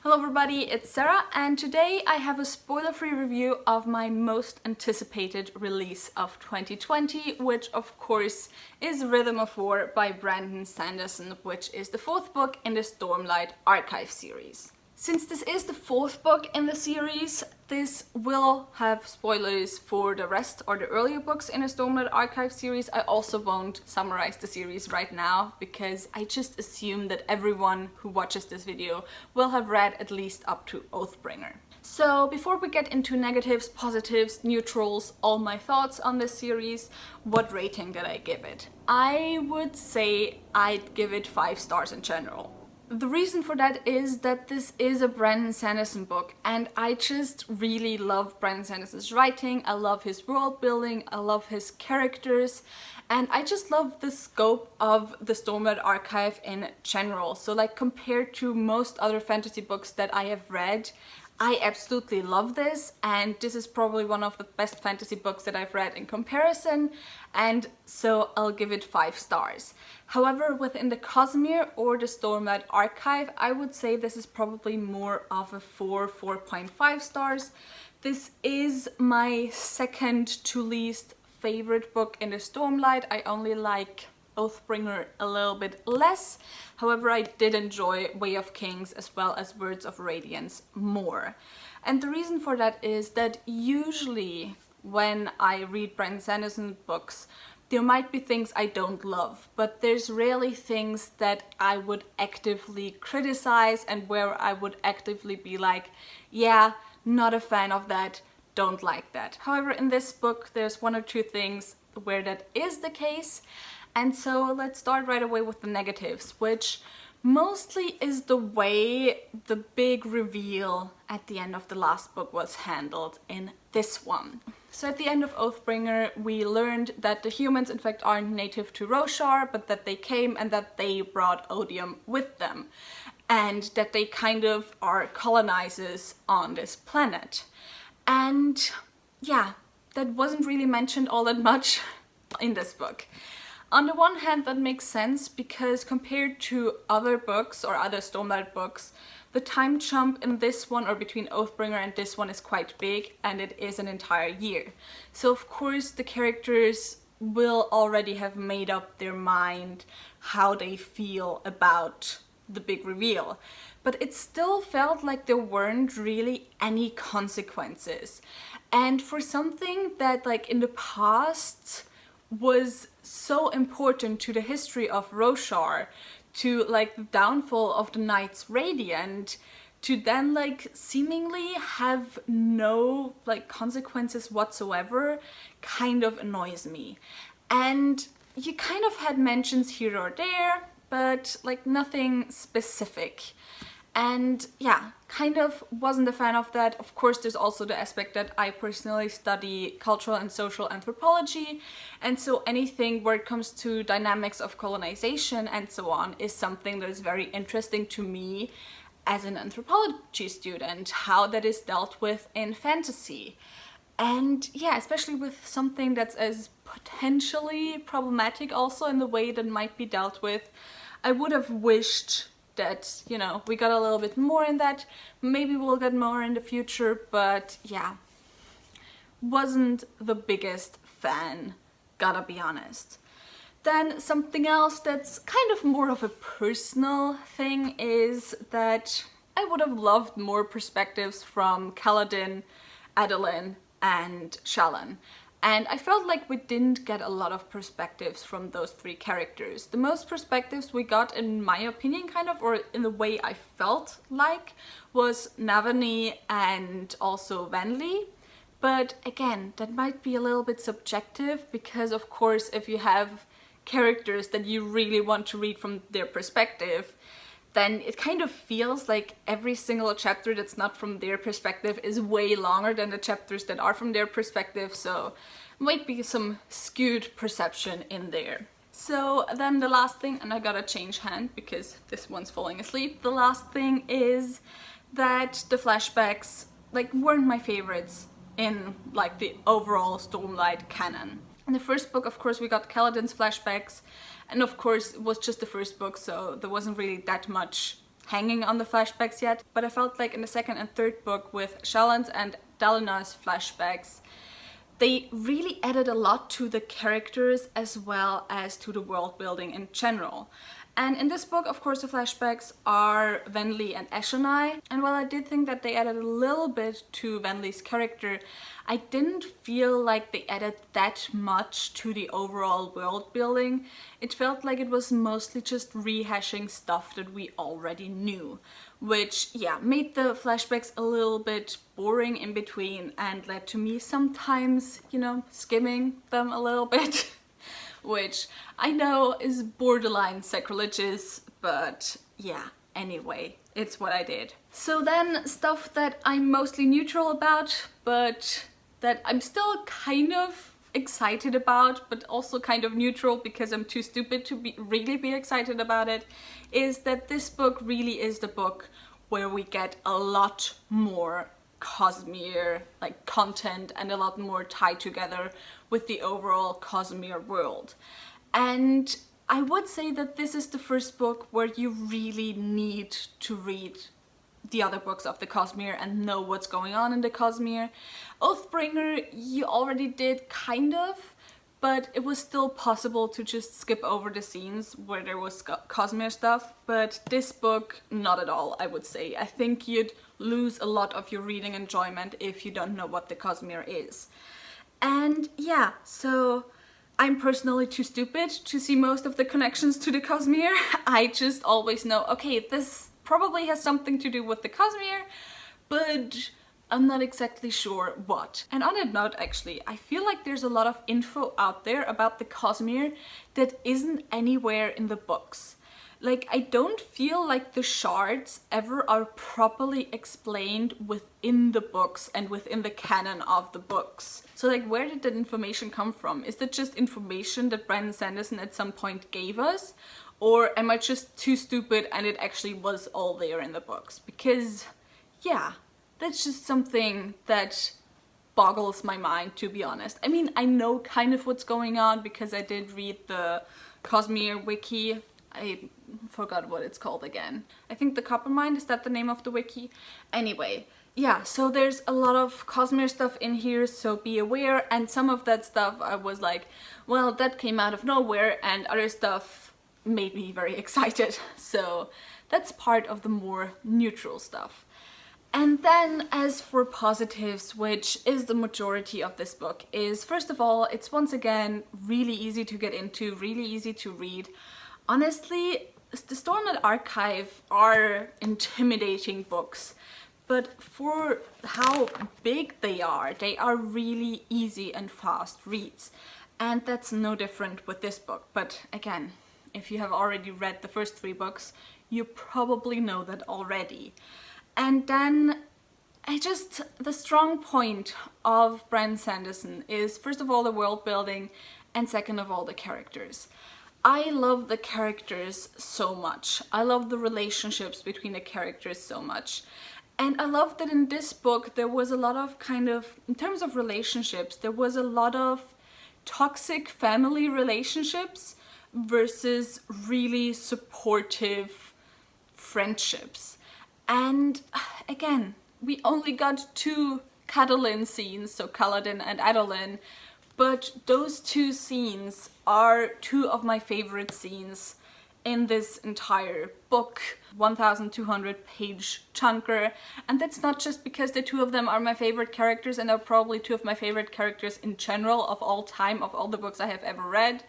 Hello everybody, it's Sarah and today I have a spoiler-free review of my most anticipated release of 2020, which of course is Rhythm of War by Brandon Sanderson, which is the fourth book in the Stormlight Archive series. Since this is the fourth book in the series, this will have spoilers for the rest or the earlier books in the Stormlight Archive series. I also won't summarize the series right now because I just assume that everyone who watches this video will have read at least up to Oathbringer. So before we get into negatives, positives, neutrals, all my thoughts on this series, what rating did I give it? I would say I'd give it 5 stars in general. The reason for that is that this is a Brandon Sanderson book and I just really love Brandon Sanderson's writing. I love his world building, I love his characters, and I just love the scope of the Stormlight Archive in general. So like compared to most other fantasy books that I have read, I absolutely love this, and this is probably one of the best fantasy books that I've read in comparison, and so I'll give it 5 stars. However, within the Cosmere or the Stormlight Archive, I would say this is probably more of a 4.5 stars. This is my second to least favorite book in the Stormlight. I only like Oathbringer a little bit less. However, I did enjoy Way of Kings as well as Words of Radiance more. And the reason for that is that usually when I read Brandon Sanderson books, there might be things I don't love, but there's rarely things that I would actively criticize and where I would actively be like, yeah, not a fan of that, don't like that. However, in this book, there's 1 or 2 things where that is the case. And so let's start right away with the negatives, which mostly is the way the big reveal at the end of the last book was handled in this one. So at the end of Oathbringer, we learned that the humans in fact aren't native to Roshar, but that they came and that they brought odium with them, and that they kind of are colonizers on this planet. And yeah, that wasn't really mentioned all that much in this book. On the one hand, that makes sense because compared to other books or other Stormlight books, the time jump in this one or between Oathbringer and this one is quite big, and it is an entire year. So of course the characters will already have made up their mind how they feel about the big reveal. But it still felt like there weren't really any consequences. And for something that like in the past was so important to the history of Roshar, to like the downfall of the Knights Radiant, to then like seemingly have no like consequences whatsoever, kind of annoys me. And you kind of had mentions here or there, but like nothing specific. And yeah, kind of wasn't a fan of that. Of course, there's also the aspect that I personally study cultural and social anthropology, and so anything where it comes to dynamics of colonization and so on is something that is very interesting to me as an anthropology student, how that is dealt with in fantasy. And yeah, especially with something that's as potentially problematic also in the way that might be dealt with, I would have wished that, you know, we got a little bit more in that. Maybe we'll get more in the future, but yeah, wasn't the biggest fan, gotta be honest. Then something else that's kind of more of a personal thing is that I would have loved more perspectives from Kaladin, Adolin, and Shallan. And I felt like we didn't get a lot of perspectives from those 3 characters. The most perspectives we got, in my opinion, kind of, or in the way I felt like, was Navani and also Venli. But again, that might be a little bit subjective because of course if you have characters that you really want to read from their perspective, then it kind of feels like every single chapter that's not from their perspective is way longer than the chapters that are from their perspective, so might be some skewed perception in there. So then the last thing, and I gotta change hand because this one's falling asleep, the last thing is that the flashbacks like weren't my favorites in like the overall Stormlight canon. In the first book, of course, we got Kaladin's flashbacks, and of course it was just the first book, so there wasn't really that much hanging on the flashbacks yet, but I felt like in the second and third book with Shallan's and Dalina's flashbacks, they really added a lot to the characters as well as to the world building in general. And in this book, of course, the flashbacks are Venli and Eshonai. And while I did think that they added a little bit to Venli's character, I didn't feel like they added that much to the overall world building. It felt like it was mostly just rehashing stuff that we already knew, which, yeah, made the flashbacks a little bit boring in between and led to me sometimes, you know, skimming them a little bit. Which I know is borderline sacrilegious, but yeah, anyway, it's what I did. So then stuff that I'm mostly neutral about, but that I'm still kind of excited about, but also kind of neutral because I'm too stupid to really be excited about it, is that this book really is the book where we get a lot more Cosmere like content and a lot more tied together with the overall Cosmere world. And I would say that this is the first book where you really need to read the other books of the Cosmere and know what's going on in the Cosmere. Oathbringer you already did kind of, but it was still possible to just skip over the scenes where there was Cosmere stuff. But this book, not at all, I would say. I think you'd lose a lot of your reading enjoyment if you don't know what the Cosmere is. And yeah, so I'm personally too stupid to see most of the connections to the Cosmere. I just always know, okay, this probably has something to do with the Cosmere, but I'm not exactly sure what. And on that note, actually, I feel like there's a lot of info out there about the Cosmere that isn't anywhere in the books. Like, I don't feel like the shards ever are properly explained within the books and within the canon of the books. So like, where did that information come from? Is that just information that Brandon Sanderson at some point gave us? Or am I just too stupid and it actually was all there in the books? Because, yeah, that's just something that boggles my mind, to be honest. I mean, I know kind of what's going on because I did read the Cosmere wiki. I forgot what it's called again. I think the Coppermind, is that the name of the wiki? Anyway, yeah, so there's a lot of Cosmere stuff in here, so be aware. And some of that stuff I was like, well, that came out of nowhere, and other stuff made me very excited. So that's part of the more neutral stuff. And then as for positives, which is the majority of this book, is first of all, it's once again really easy to get into, really easy to read. Honestly, the Stormlight Archive are intimidating books, but for how big they are really easy and fast reads. And that's no different with this book. But again, if you have already read the first 3 books, you probably know that already. And then the strong point of Brandon Sanderson is first of all the world building and second of all the characters. I love the characters so much. I love the relationships between the characters so much. And I love that in this book there was a lot of in terms of relationships, there was a lot of toxic family relationships versus really supportive friendships. And again, we only got 2 Catelyn scenes, so Kaladin and Adolin, but those 2 scenes are 2 of my favorite scenes in this entire book, 1200 page chunker. And that's not just because the 2 of them are my favorite characters and are probably 2 of my favorite characters in general of all time, of all the books I have ever read.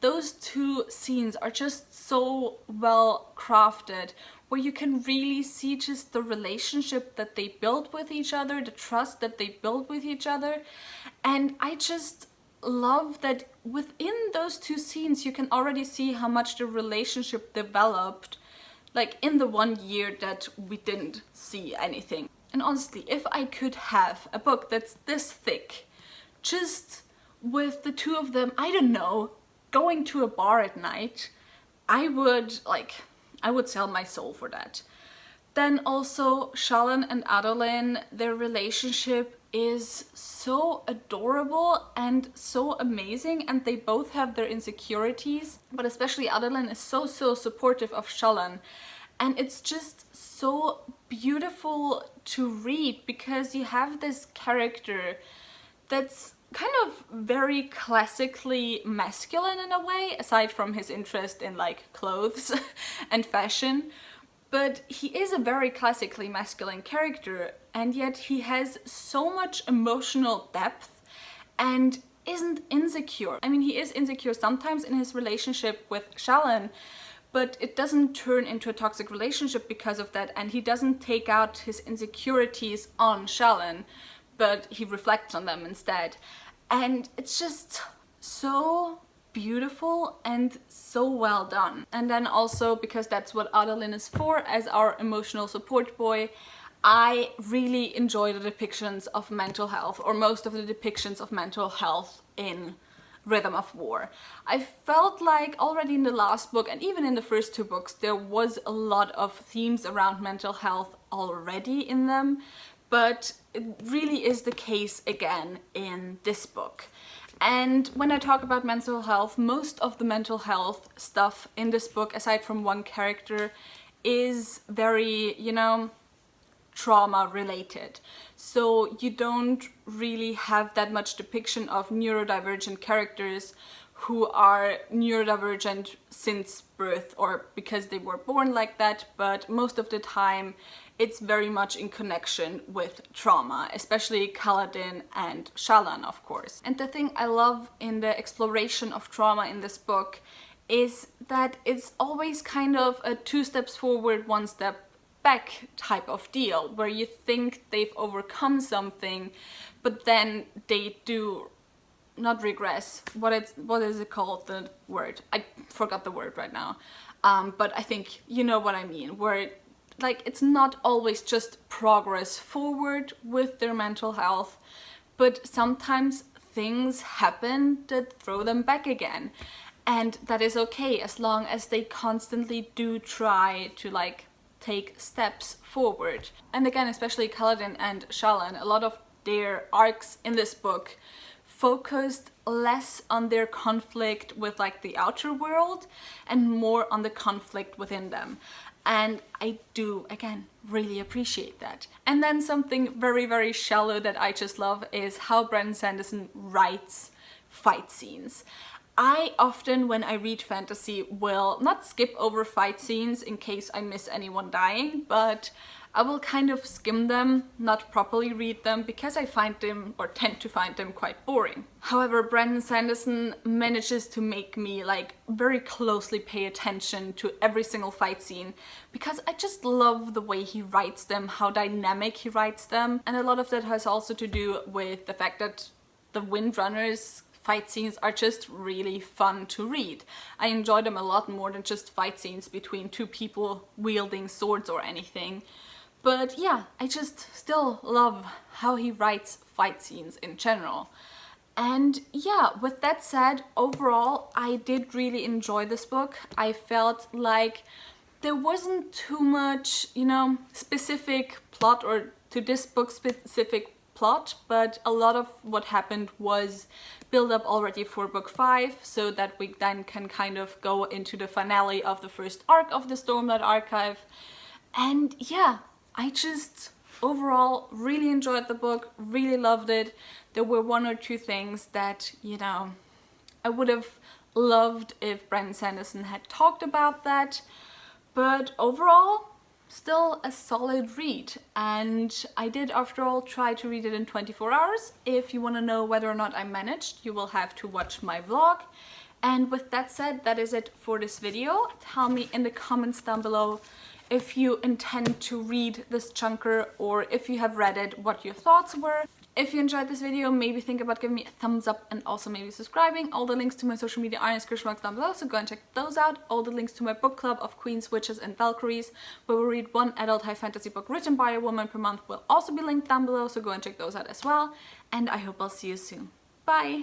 Those 2 scenes are just so well crafted, where you can really see just the relationship that they build with each other, the trust that they build with each other. And I just love that within those 2 scenes you can already see how much the relationship developed, like in the 1 year that we didn't see anything. And honestly, if I could have a book that's this thick, just with the 2 of them, I don't know, going to a bar at night, I would sell my soul for that. Then also Shallan and Adolin, their relationship is so adorable and so amazing, and they both have their insecurities, but especially Adolin is so supportive of Shallan. And it's just so beautiful to read because you have this character that's kind of very classically masculine in a way, aside from his interest in like clothes and fashion. But he is a very classically masculine character, and yet he has so much emotional depth and isn't insecure. I mean, he is insecure sometimes in his relationship with Shallan, but it doesn't turn into a toxic relationship because of that, and he doesn't take out his insecurities on Shallan, but he reflects on them instead. And it's just so beautiful and so well done. And then also, because that's what Adolin is for, as our emotional support boy, I really enjoy the depictions of mental health, or most of the depictions of mental health in Rhythm of War. I felt like already in the last book, and even in the first two books, there was a lot of themes around mental health already in them, but it really is the case again in this book. And when I talk about mental health, most of the mental health stuff in this book, aside from one character, is very, you know, trauma related. So you don't really have that much depiction of neurodivergent characters who are neurodivergent since birth or because they were born like that, but most of the time it's very much in connection with trauma, especially Kaladin and Shallan, of course. And the thing I love in the exploration of trauma in this book is that it's always kind of a 2 steps forward, 1 step back type of deal, where you think they've overcome something, but then they do not regress. What is it called? The word, I forgot the word right now, but I think you know what I mean, where like it's not always just progress forward with their mental health, but sometimes things happen that throw them back again, and that is okay as long as they constantly do try to like take steps forward. And again, especially Kaladin and Shallan, a lot of their arcs in this book focused less on their conflict with like the outer world and more on the conflict within them. And I do, again, really appreciate that. And then something very, very shallow that I just love is how Brandon Sanderson writes fight scenes. I often, when I read fantasy, will not skip over fight scenes in case I miss anyone dying, but I will kind of skim them, not properly read them, because I find them, or tend to find them, quite boring. However, Brandon Sanderson manages to make me like very closely pay attention to every single fight scene, because I just love the way he writes them, how dynamic he writes them, and a lot of that has also to do with the fact that the Windrunners fight scenes are just really fun to read. I enjoy them a lot more than just fight scenes between 2 people wielding swords or anything. But yeah, I just still love how he writes fight scenes in general. And yeah, with that said, overall, I did really enjoy this book. I felt like there wasn't too much, you know, specific plot, or to this book specific plot, but a lot of what happened was build up already for book 5, so that we then can kind of go into the finale of the first arc of the Stormlight Archive. And yeah, I just overall really enjoyed the book, really loved it. There were 1 or 2 things that, you know, I would have loved if Brandon Sanderson had talked about that, but overall still a solid read. And I did, after all, try to read it in 24 hours. If you want to know whether or not I managed, you will have to watch my vlog. And with that said, that is it for this video. Tell me in the comments down below if you intend to read this chunker, or if you have read it, what your thoughts were. If you enjoyed this video, maybe think about giving me a thumbs up and also maybe subscribing. All the links to my social media are in the description box down below, so go and check those out. All the links to my book club of Queens, Witches and Valkyries, where we read 1 adult high fantasy book written by a woman per month, will also be linked down below, so go and check those out as well. And I hope I'll see you soon. Bye!